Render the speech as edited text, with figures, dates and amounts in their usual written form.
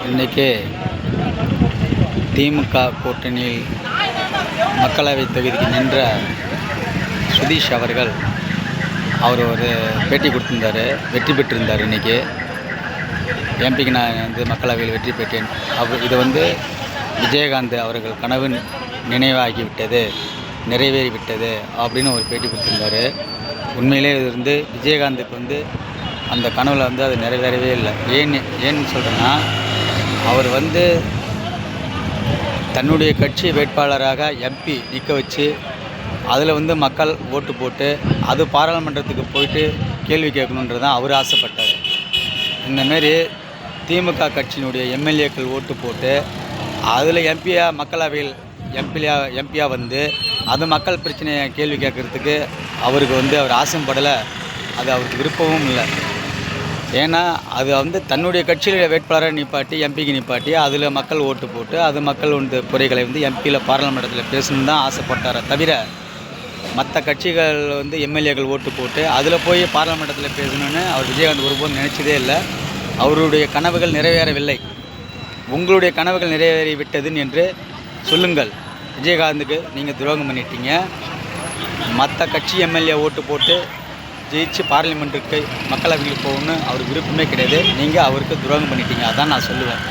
இன்றைக்கி திமுக கூட்டணியில் மக்களவைத் தொகுதிக்கு நின்ற சுதீஷ் அவர்கள் ஒரு பேட்டி கொடுத்துருந்தார். வெற்றி பெற்றிருந்தார். இன்றைக்கி எம்பிக்கு நான் மக்களவையில் வெற்றி பெற்றேன். இது விஜயகாந்த் அவர்கள் கனவு நினைவாகிவிட்டது, நிறைவேறிவிட்டது அப்படின்னு ஒரு பேட்டி கொடுத்துருந்தார். உண்மையிலே இது விஜயகாந்துக்கு அந்த கனவில் அது நிறைவேறவே இல்லை. ஏன்னு சொல்கிறேன்னா, அவர் தன்னுடைய கட்சி வேட்பாளராக எம்பி நிற்க வச்சு அதில் மக்கள் ஓட்டு போட்டு அது பாராளுமன்றத்துக்கு போயிட்டு கேள்வி கேட்கணுன்றது தான் அவர் ஆசைப்பட்டார். இந்தமாரி திமுக கட்சியினுடைய எம்எல்ஏக்கள் ஓட்டு போட்டு அதில் மக்களவையில் எம்பியாக அது மக்கள் பிரச்சனையை கேள்வி கேட்குறதுக்கு அவருக்கு அவர் ஆசைப்படலை. அது அவருக்கு விருப்பமும் இல்லை. ஏன்னா அது தன்னுடைய கட்சியில் வேட்பாளரை நிப்பாட்டி எம்பிக்கு நிப்பாட்டி அதில் மக்கள் ஓட்டு போட்டு அது மக்கள் குறைகளை எம்பியில் பாராளுமன்றத்தில் பேசணுன்னு தான் ஆசைப்பட்டாரே தவிர, மற்ற கட்சிகள் எம்எல்ஏக்கள் ஓட்டு போட்டு அதில் போய் பாராளுமன்றத்தில் பேசணுன்னு அவர் விஜயகாந்த் ஒருபோதும் நினச்சதே இல்லை. அவருடைய கனவுகள் நிறைவேறவில்லை. உங்களுடைய கனவுகள் நிறைவேறி விட்டதுன்னு என்று சொல்லுங்கள். விஜயகாந்துக்கு நீங்கள் துரோகம் பண்ணிட்டீங்க. மற்ற கட்சி எம்எல்ஏ ஓட்டு போட்டு ஜெயிச்சு பார்லிமெண்ட்டுக்கு மக்களவைக்கு போகணுன்னு அவருக்கு விருப்பமே கிடையாது. நீங்கள் அவருக்கு துரோகம் பண்ணிட்டீங்க. அதான் நான் சொல்லுவேன்.